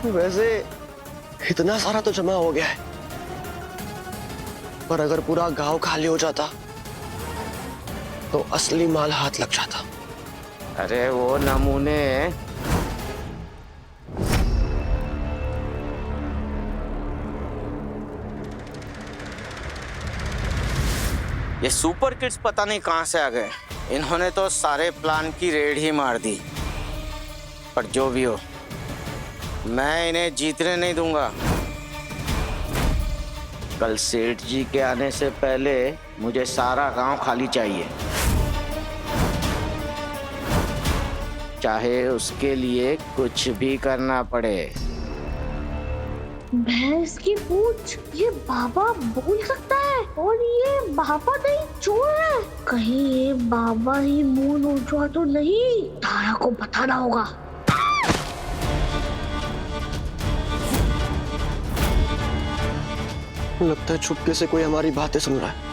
वैसे इतना सारा तो जमा हो गया है, पर अगर पूरा गांव खाली हो जाता तो असली माल हाथ लग जाता। अरे वो नमूने ये सुपर किड्स पता नहीं कहां से आ गए। इन्होंने तो सारे प्लान की रेड ही मार दी। पर जो भी हो, मैं इन्हें जीतने नहीं दूंगा। कल सेठ जी के आने से पहले मुझे सारा गांव खाली चाहिए, चाहे उसके लिए कुछ भी करना पड़े। भैंस की पूंछ, ये बाबा बोल सकता है और ये बाबा नहीं चोर है। कहीं ये बाबा ही मुंह नोचवा तो नहीं? तारा को बताना होगा। लगता है चुपके से कोई हमारी बातें सुन रहा है।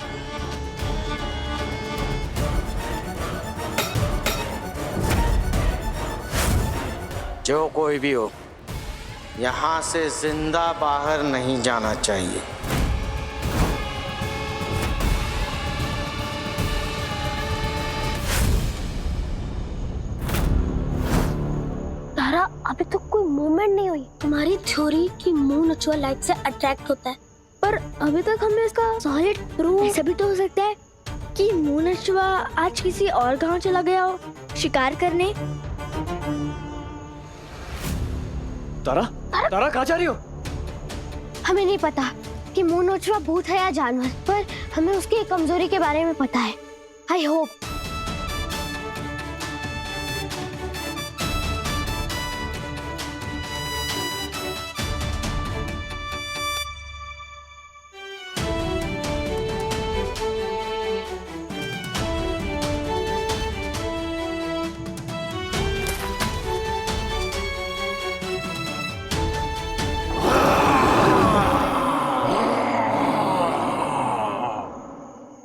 जो कोई भी हो, यहाँ से जिंदा बाहर नहीं जाना चाहिए। तारा, अभी तो कोई मूवमेंट नहीं हुई। हमारी थ्योरी कि मुंह नचुआ लाइट से अट्रैक्ट होता है, पर अभी तक हमने इसका सॉलिड प्रूफ। ऐसा भी तो हो सकता है कि मुंह नचुआ आज किसी और गांव चला गया हो शिकार करने। तारा, तारा कहाँ जा रही हो? हमें नहीं पता कि मुंह नोचुआ भूत है या जानवर, पर हमें उसकी एक कमजोरी के बारे में पता है। आई होप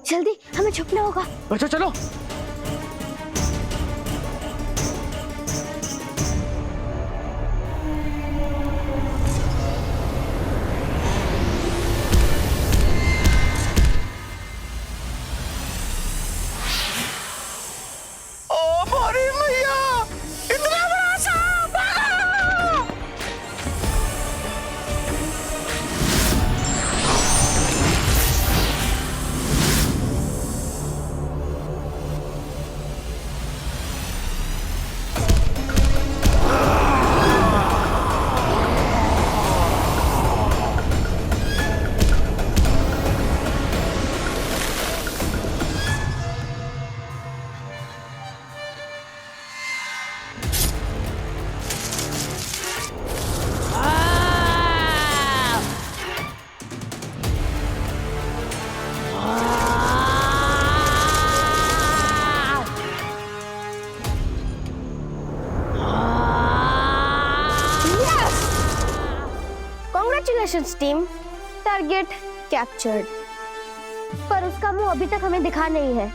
जल्दी हमें छुपना होगा। बच्चों चलो। Congratulations team, target captured. पर उसका मुंह अभी तक हमें दिखा नहीं है।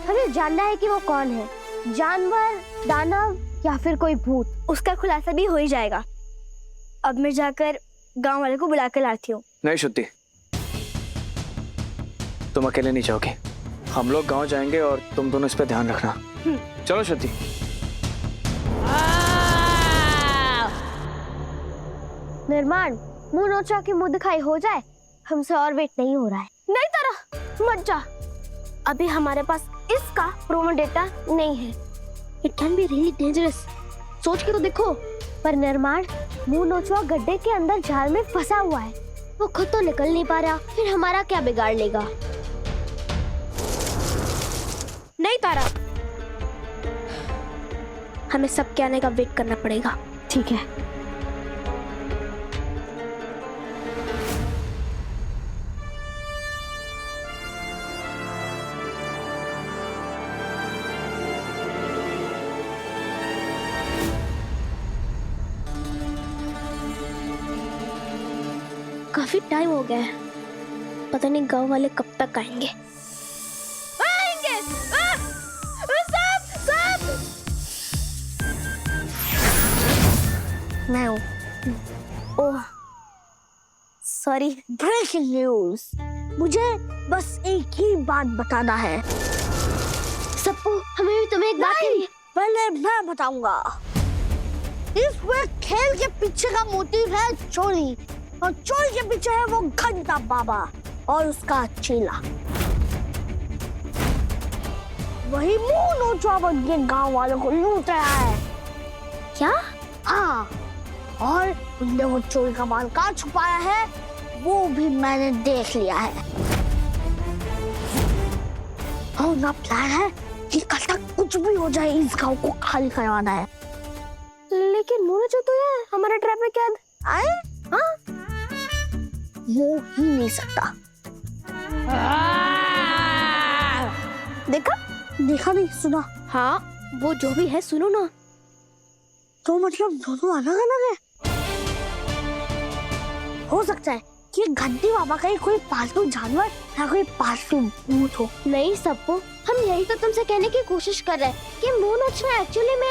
हमें जानना है कि वो कौन है, जानवर, दानव या फिर कोई भूत। उसका खुलासा भी हो ही जाएगा। अब मैं जाकर गांव वाले को बुला कर लाती हूँ। नहीं श्रुति, तुम अकेले नहीं जाओगे। हम लोग गांव जाएंगे और तुम दोनों इस पर ध्यान रखना। चलो श्रुति। निर्माण, मुंह नोचा कि मुंह दिखाई हो जाए। हमसे और वेट नहीं हो रहा है। नहीं तारा, मत जा। अभी हमारे पास इसका प्रोमो डेटा नहीं है। It can be really dangerous. सोच के तो देखो। पर निर्माण, मुंह नोचवा गड्ढे के अंदर जाल में फंसा हुआ है। वो खुद तो निकल नहीं पा रहा, फिर हमारा क्या बिगाड़ लेगा? नहीं तारा, हमें सबके आने का वेट करना पड़ेगा। ठीक है। काफी टाइम हो गया है, पता नहीं गांव वाले कब तक आएंगे। मैं हूँ। तुम्हारी ब्रेकिंग न्यूज। मुझे बस एक ही बात बताना है। सप्पू, हमें भी तुम्हें एक बात करनी है। पहले मैं बताऊंगा। इस खेल के पीछे का मोटिव है चोरी, और चोरी के पीछे है वो घंटा बाबा और उसका चेला। वही मुंह नोचवा बन के गांव वालों को लूट रहा है। क्या? हाँ, और उनने वो चोरी का माल कहाँ छुपाया है वो भी मैंने देख लिया है। और उनका प्लान है कि कल तक कुछ भी हो जाए इस गांव को खाली करवाना है। लेकिन मुझे जो तो है हमारा ट्रैप में कैद आए, हाँ, वो ही नहीं सकता। देखा? देखा नहीं, सुना? हाँ, वो जो भी है सुनो ना। तो मतलब दोनों अलग अलग है? हो सकता है कि घंटी बाबा का ही कोई पालतू जानवर या कोई पालतू भूत हो। नहीं सबको, हम यही तो तुमसे कहने की कोशिश कर रहे हैं कि मुंह नोचना एक्चुअली में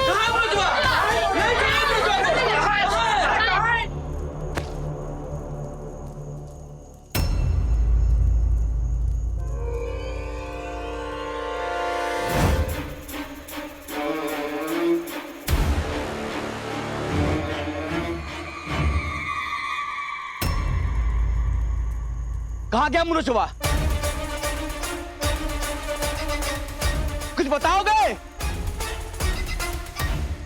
कहाँ गया मुनोचवा? कुछ बताओगे?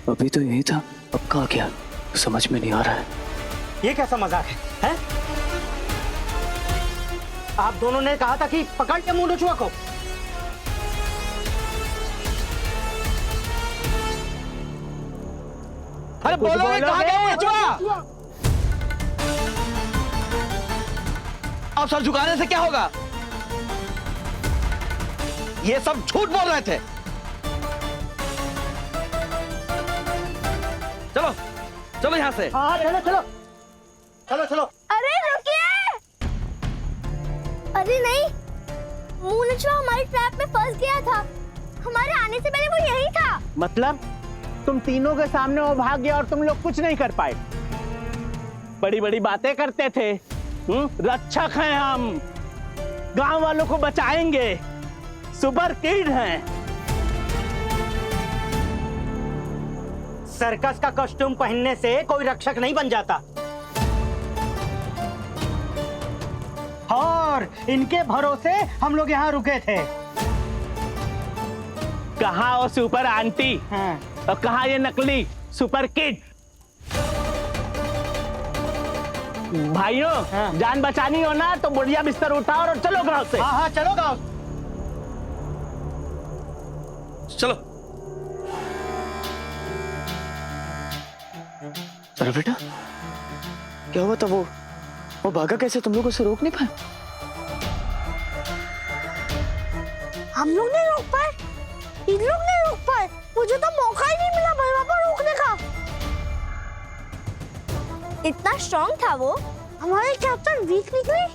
अभी तो यही था, अब कहाँ गया? समझ में नहीं आ रहा है। ये कैसा मजाक है, हैं? आप दोनों ने कहा था कि पकड़ के मुनोचवा को। अरे बोलोगे कहाँ गया मुनोचवा? अब सर झुकाने से क्या होगा? ये सब झूठ बोल रहे थे। चलो चलो यहां से। हाँ चलो चलो चलो चलो। अरे रुकिए! अरे नहीं, मुनोचवा हमारे ट्रैप में फंस गया था। हमारे आने से पहले वो यही था। मतलब तुम तीनों के सामने वो भाग गया और तुम लोग कुछ नहीं कर पाए। बड़ी बड़ी बातें करते थे। रक्षक हैं हम, गांव वालों को बचाएंगे, सुपर किड हैं। सर्कस का कॉस्ट्यूम पहनने से कोई रक्षक नहीं बन जाता। और इनके भरोसे हम लोग यहाँ रुके थे। कहाँ वो सुपर आंटी, हाँ, और कहाँ ये नकली सुपर किड। भाइयों, हाँ, जान बचानी हो ना तो बढ़िया बिस्तर उठाओ और चलो गांव से। हाँ हाँ चलो गांव। चलो अरे बेटा, क्या हुआ था? वो भागा कैसे? तुम लोग उसे रोक नहीं पाए? हम लोग नहीं रोक पाए, इन लोग नहीं रोक पाए। मुझे तो मौका ही नहीं मिला भाई बाबा रोकने का। इतना स्ट्रॉन्ग था वो। हमारे कैप्टन वीक निकले,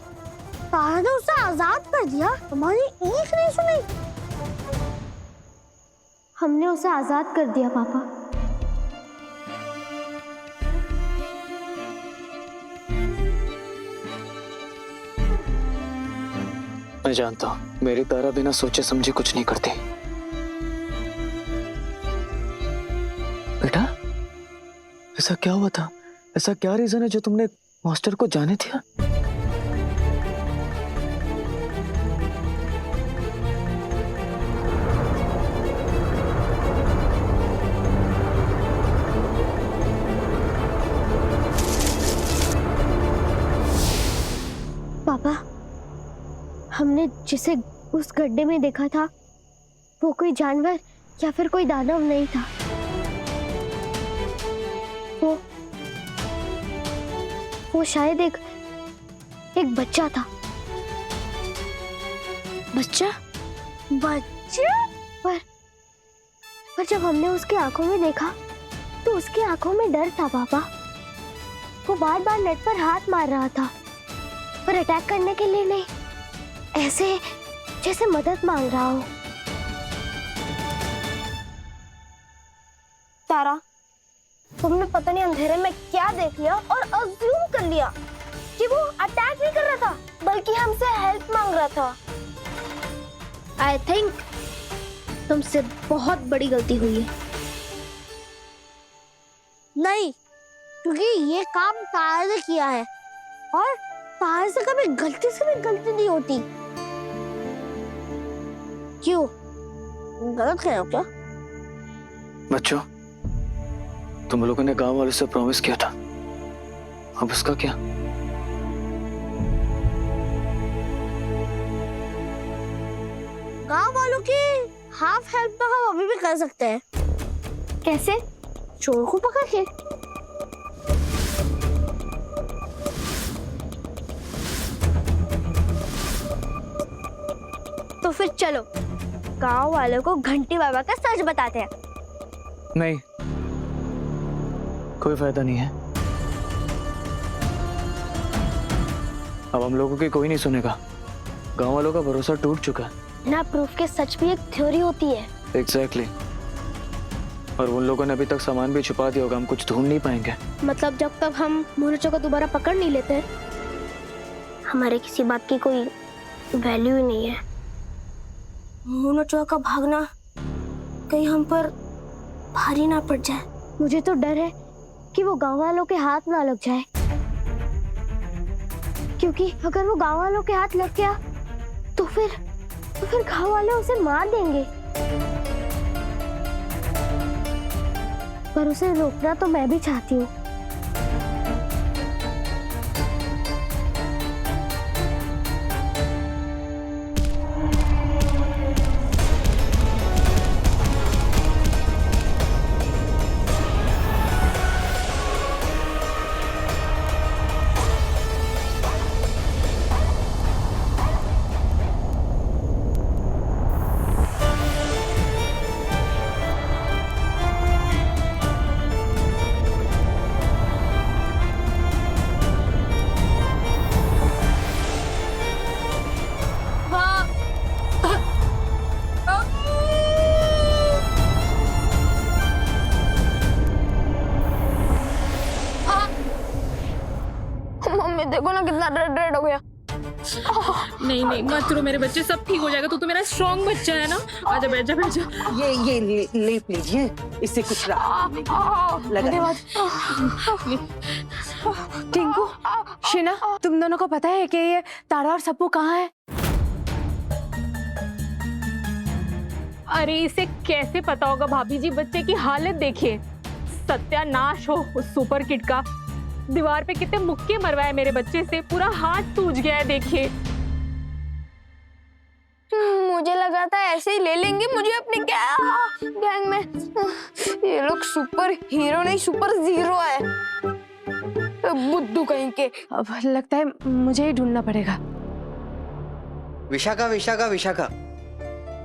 तारा ने उसे आजाद कर दिया, हमारी एक नहीं सुनी। हमने उसे आजाद कर दिया पापा। मैं जानता हूँ मेरी तारा बिना सोचे समझे कुछ नहीं करती। बेटा, ऐसा क्या हुआ था? ऐसा क्या रीजन है जो तुमने मास्टर को जाने दिया? पापा, हमने जिसे उस गड्ढे में देखा था वो कोई जानवर या फिर कोई दानव नहीं था। वो शायद एक बच्चा था। बच्चा? पर जब हमने उसकी आंखों में देखा तो उसकी आंखों में डर था पापा। वो बार बार नेट पर हाथ मार रहा था, पर अटैक करने के लिए नहीं, ऐसे जैसे मदद मांग रहा हो। तारा, तुमने पता नहीं अंधेरे में क्या देख लिया और अज्यूम कर लिया कि वो अटैक नहीं कर रहा था, बल्कि हमसे हेल्प मांग रहा था। आई थिंक तुमसे बहुत बड़ी गलती हुई है। नहीं, क्योंकि ये काम तार ने किया है और तार से कभी गलती से भी गलती नहीं होती। क्यों, गलत कह रहे हो क्या? बच्चों, तुम लोगों ने गांव वालों से प्रॉमिस किया था, अब उसका क्या? गांव वालों की हाफ हेल्प तो हम अभी भी कर सकते हैं। कैसे? चोर को पकड़ के। तो फिर चलो गांव वालों को घंटी बाबा का सच बताते हैं। नहीं, कोई फायदा नहीं है। अब हम लोगों की कोई नहीं सुनेगा। गांव वालों का भरोसा टूट चुका है। ना प्रूफ के सच भी एक थ्योरी होती है। एग्जैक्टली। और उन लोगों ने अभी तक सामान भी छुपा दिया होगा, हम कुछ ढूंढ नहीं पाएंगे। मतलब जब तक हम मोनोचो को दोबारा पकड़ नहीं लेते, हमारे किसी बात की कोई वैल्यू ही नहीं है। मोनोचो का भागना कहीं हम पर भारी ना पड़ जाए। मुझे तो डर है कि वो गांव वालों के हाथ ना लग जाए, क्योंकि अगर वो गांव वालों के हाथ लग गया तो फिर गांव वाले उसे मार देंगे। पर उसे रोकना तो मैं भी चाहती हूँ। मम्मी देखो ना कितना रेड हो गया। नहीं नहीं मत रो मेरे बच्चे, सब ठीक हो जाएगा। तू तो मेरा स्ट्रॉन्ग बच्चा है ना। आजा बैठ जा बैठ जा। ये लेप लीजिए, इससे कुछ लगा। टिंकू, शिना, तुम दोनों को पता है कि ये तारा और सप्पू कहाँ है? अरे इसे कैसे पता होगा भाभी जी? बच्चे की हालत देखिए, सत्यानाश हो उस सुपर किड का। दीवार पे कितने मुक्के मरवाए मेरे बच्चे से, पूरा हाथ सूज गया है देखिए। मुझे लगा था ऐसे ही ले लेंगे मुझे अपने गैंग में। ये लोग सुपर हीरो नहीं सुपर जीरो है। बुद्धू कहीं के। अब लगता है मुझे ही ढूंढना पड़ेगा। विशाखा,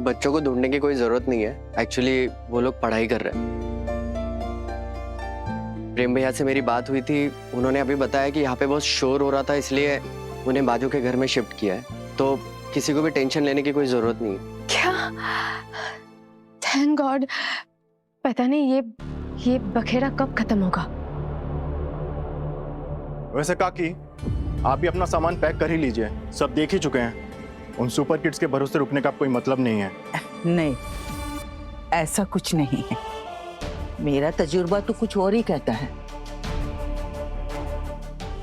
बच्चों को ढूंढने की कोई जरूरत नहीं है। एक्चुअली वो लोग पढ़ाई कर रहे हैं। प्रेम भैया से मेरी बात हुई थी, उन्होंने अभी बताया कि यहाँ पे बहुत शोर हो रहा था, इसलिए उन्हें बाजू के घर में शिफ्ट किया है। तो किसी को भी टेंशन लेने की कोई जरूरत नहीं है। क्या? Thank God. पता नहीं ये बखेड़ा कब खत्म होगा। वैसे काकी, आप भी अपना सामान पैक कर ही लीजिए, सब देख ही चुके हैं। उन सुपर किड्स के भरोसे रुकने का कोई मतलब नहीं है। नहीं, ऐसा कुछ नहीं है। मेरा तजुर्बा तो कुछ और ही कहता है।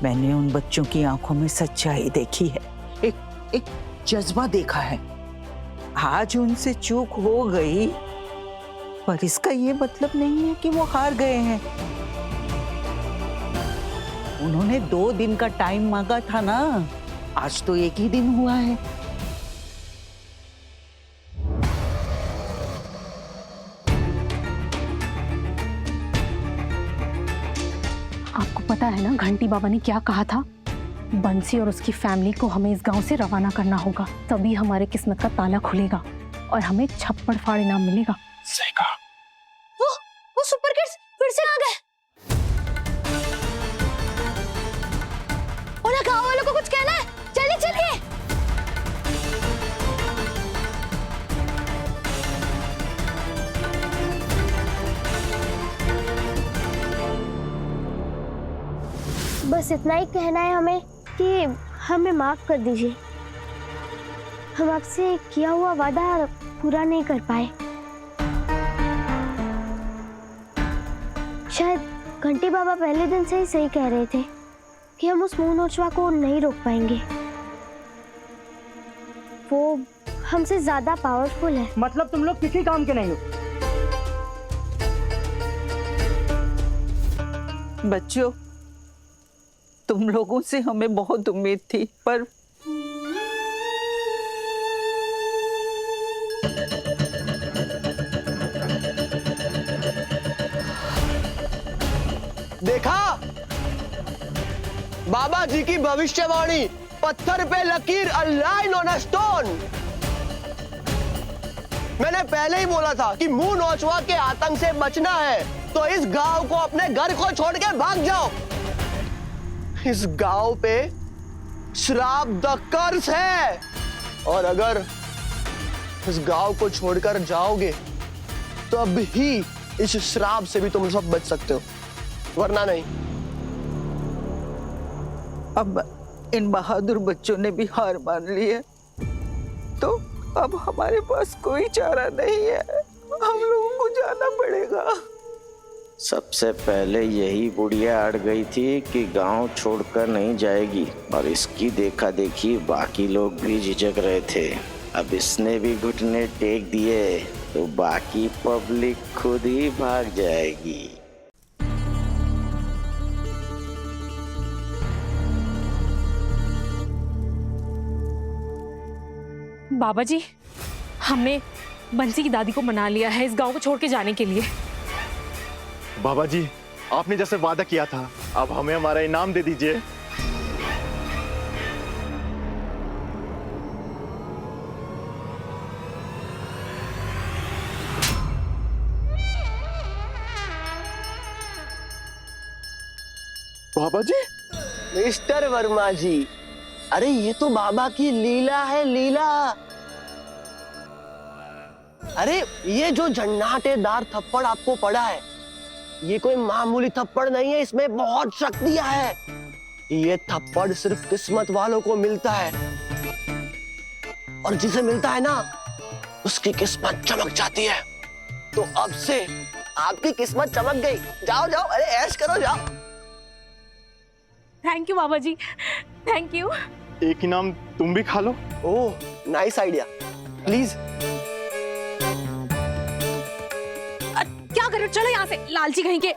मैंने उन बच्चों की आंखों में सच्चाई देखी है, एक जज्बा देखा है। आज उनसे चूक हो गई, पर इसका ये मतलब नहीं है कि वो हार गए हैं। उन्होंने 2 दिन का टाइम मांगा था ना, आज तो 1 ही दिन हुआ है। आपको पता है ना घंटी बाबा ने क्या कहा था? बंसी और उसकी फैमिली को हमें इस गांव से रवाना करना होगा, तभी हमारे किस्मत का ताला खुलेगा और हमें छप्पड़ फाड़ इनाम मिलेगा। सही कहा। वो सुपर किड्स फिर से आ गए। उन्हें गांव वालों को कुछ कहना है। चलिए चलिए। बस इतना ही कहना है हमें कि हमें माफ कर दीजिए। हम आपसे किया हुआ वादा पूरा नहीं कर पाए। शायद घंटी बाबा पहले दिन से ही सही कह रहे थे कि हम उस मुंह नोचवा को नहीं रोक पाएंगे। वो हमसे ज्यादा पावरफुल है। मतलब तुम लोग किसी काम के नहीं हो। बच्चों, तुम लोगों से हमें बहुत उम्मीद थी, पर देखा बाबा जी की भविष्यवाणी, पत्थर पे लकीर, a line on a stone। मैंने पहले ही बोला था कि मुंह नोचवा के आतंक से बचना है तो इस गांव को, अपने घर को छोड़ के भाग जाओ। इस गांव पे श्राप द कर्स है, और अगर इस गांव को छोड़कर जाओगे तब ही इस श्राप से भी तुम सब बच सकते हो, वरना नहीं। अब इन बहादुर बच्चों ने भी हार मान ली है, तो अब हमारे पास कोई चारा नहीं है, हम लोगों को जाना पड़ेगा। सबसे पहले यही बुढ़िया अड़ गई थी कि गांव छोड़कर नहीं जाएगी, और इसकी देखा देखी बाकी लोग भी झिझक रहे थे। अब इसने भी घुटने टेक दिए तो बाकी पब्लिक खुद ही भाग जाएगी। बाबा जी, हमने बंसी की दादी को मना लिया है इस गांव को छोड़ के जाने के लिए। बाबा जी, आपने जैसे वादा किया था, अब हमें हमारा इनाम दे दीजिए। बाबा जी, मिस्टर वर्मा जी, अरे ये तो बाबा की लीला है, लीला। अरे ये जो झन्नाटेदार थप्पड़ आपको पड़ा है, ये कोई मामूली थप्पड़ नहीं है, इसमें बहुत शक्तियां है। ये थप्पड़ सिर्फ किस्मत वालों को मिलता है, और जिसे मिलता है ना, उसकी किस्मत चमक जाती है। तो अब से आपकी किस्मत चमक गई। जाओ जाओ, अरे ऐश करो, जाओ। थैंक यू बाबा जी, थैंक यू। एक इनाम तुम भी खा लो। Oh, nice idea. प्लीज। क्या करो, चलो यहाँ से, लालची कहीं के।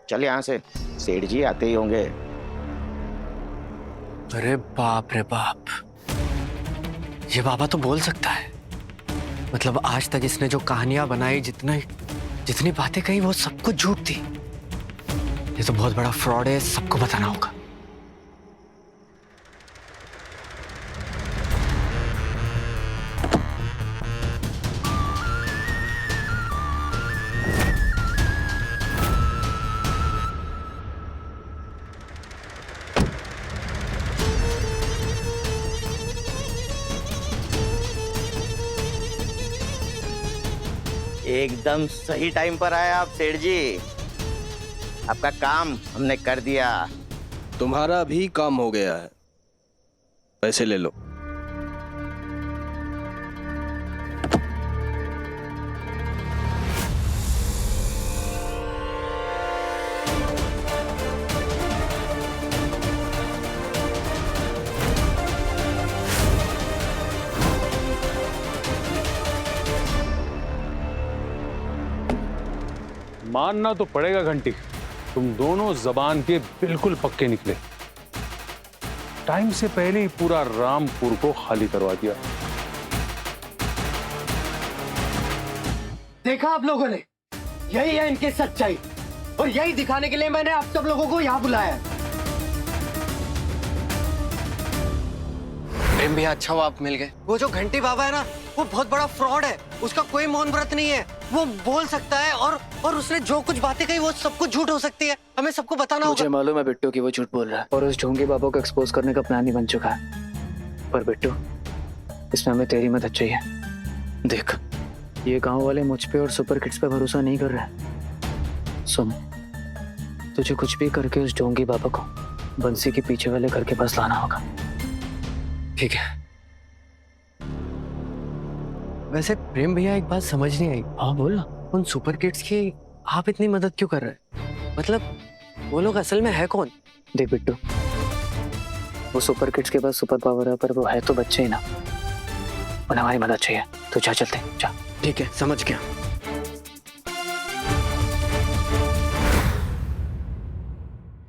चल यहाँ से, सेठ जी आते ही होंगे। अरे बाप रे बाप, ये बाबा तो बोल सकता है। मतलब आज तक इसने जो कहानियां बनाई, जितनी बातें कही, वो सब कुछ झूठ थी। ये तो बहुत बड़ा फ्रॉड है, सबको बताना होगा। एकदम सही टाइम पर आए आप सेठ जी। आपका काम हमने कर दिया। तुम्हारा भी काम हो गया है, पैसे ले लो। मानना तो पड़ेगा घंटी, तुम दोनों जबान के बिल्कुल पक्के निकले। टाइम से पहले ही पूरा रामपुर को खाली करवा दिया। देखा आप लोगों ने, यही है इनकी सच्चाई, और यही दिखाने के लिए मैंने आप सब लोगों को यहाँ बुलाया है। प्रेम भैया, अच्छा हुआ आप मिल गए। वो जो घंटी बाबा है ना, वो बहुत बड़ा फ्रॉड है। उसका कोई मौन व्रत नहीं है। वो बोल सकता है, और उसने जो कुछ बातें कही वो सब कुछ झूठ हो सकती है। हमें सबको बताना होगा। मुझे मालूम है बिट्टू कि वो झूठ बोल रहा है, और उस ढोंगी बाबा को एक्सपोज करने का प्लान ही बन चुका है। पर बिट्टू, इसमें हमें तेरी मदद चाहिए। देख, ये गांव वाले मुझ पे और सुपर किड्स पे भरोसा नहीं कर रहे। सुन, तुझे कुछ भी करके उस ढोंगी बाबा को बंसी के पीछे वाले घर के पास लाना होगा, ठीक है? वैसे प्रेम भैया एक बात समझ नहीं आई। हाँ बोल ना। उन सुपर किड्स की आप इतनी मदद क्यों कर रहे हैं? मतलब वो लोग असल में है कौन? देख बिट्टू, वो सुपर किड्स के पास सुपर पावर है, पर वो है तो बच्चे ही ना। उन्हें हमारी मदद चाहिए, तो जा चलते हैं, जा। ठीक है, समझ गया।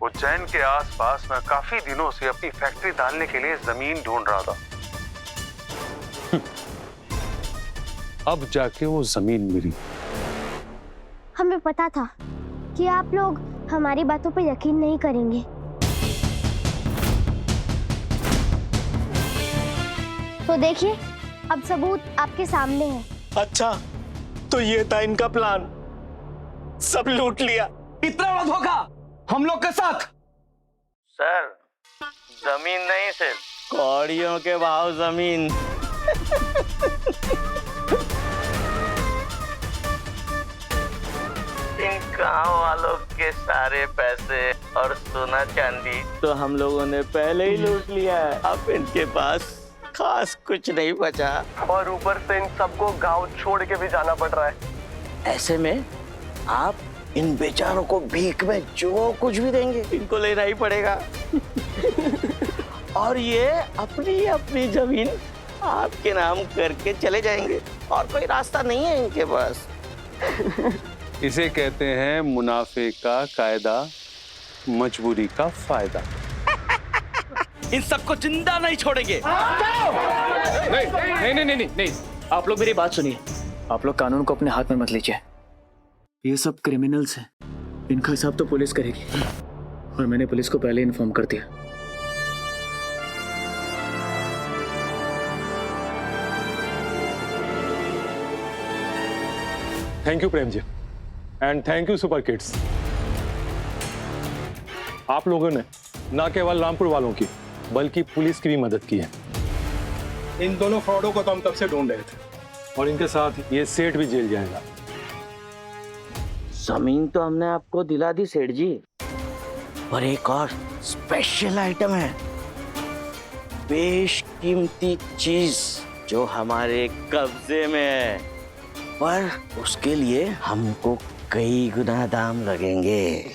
उज्जैन के आसपास मैं काफी दिनों से अपनी फैक्ट्री डालने के लिए जमीन ढूंढ रहा था। अब जाके वो जमीन मिली। हमें पता था कि आप लोग हमारी बातों पर यकीन नहीं करेंगे। तो देखिए, अब सबूत आपके सामने है। अच्छा, तो ये था इनका प्लान, सब लूट लिया। इतना बड़ा धोखा हम लोग के साथ। सर, जमीन नहीं सिर्फ कौड़ियों के भाव जमीन। इन गांव वालों के सारे पैसे और सोना चांदी तो हम लोगों ने पहले ही लूट लिया है। अब इनके पास खास कुछ नहीं बचा, और ऊपर से इन सबको गांव छोड़ के भी जाना पड़ रहा है। ऐसे में आप इन बेचारों को भीख में जो कुछ भी देंगे इनको लेना ही पड़ेगा। और ये अपनी अपनी जमीन आपके नाम करके चले जाएंगे, और कोई रास्ता नहीं है इनके पास। इसे कहते हैं मुनाफे का कायदा, मजबूरी का फायदा। इन सबको जिंदा नहीं छोड़ेंगे। नहीं, आप लोग मेरी बात सुनिए। आप लोग कानून को अपने हाथ में मत लीजिए। ये सब क्रिमिनल्स हैं, इनका हिसाब तो पुलिस करेगी, और मैंने पुलिस को पहले इन्फॉर्म कर दिया। Thank you Prem ji, and thank you super kids. आप लोगों ने न केवल रामपुर वालों की बल्कि पुलिस की भी मदद की है। इन दोनों फ्रॉडों को तो हम तब से ढूंढ रहे थे, और इनके साथ ये सेठ भी जेल जाएगा। जमीन तो हमने आपको दिला दी सेठ जी, और एक और स्पेशल आइटम है, बेशकीमती चीज जो हमारे कब्जे में है, पर उसके लिए हमको कई गुना दाम लगेंगे।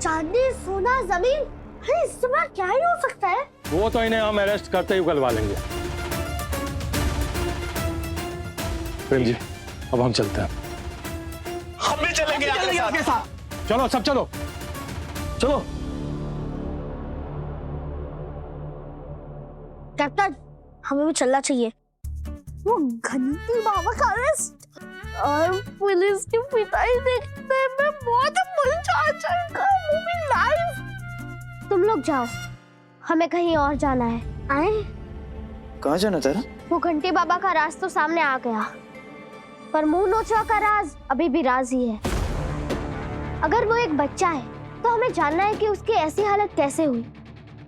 चांदी, सोना, जमीन, अरे इससे बड़ा क्या ही हो सकता है? वो तो इन्हें हम अरेस्ट करते ही उगलवा लेंगे। प्रेम जी, अब हम चलते हैं। हम भी चलेंगे आपके साथ। चलो सब चलो चलो। कैप्टन, हमें भी चलना चाहिए। वो घंटी बाबा का अरेस्ट और पुलिस की पिटाई देखते मैं बहुत चाचा वो भी लाइव। तुम लोग जाओ, हमें कहीं और जाना है। आए? कहाँ जाना तेरा? वो घंटी बाबा का राज तो सामने आ गया, पर मुंह नोचवा का राज अभी भी राज ही है। अगर वो एक बच्चा है तो हमें जानना है कि उसकी ऐसी हालत कैसे हुई,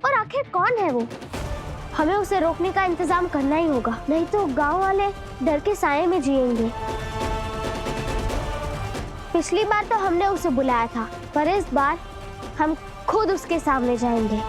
और आखिर कौन है वो। हमें उसे रोकने का इंतजाम करना ही होगा, नहीं तो गांव वाले डर के साए में जिएंगे। पिछली बार तो हमने उसे बुलाया था, पर इस बार हम खुद उसके सामने जाएंगे।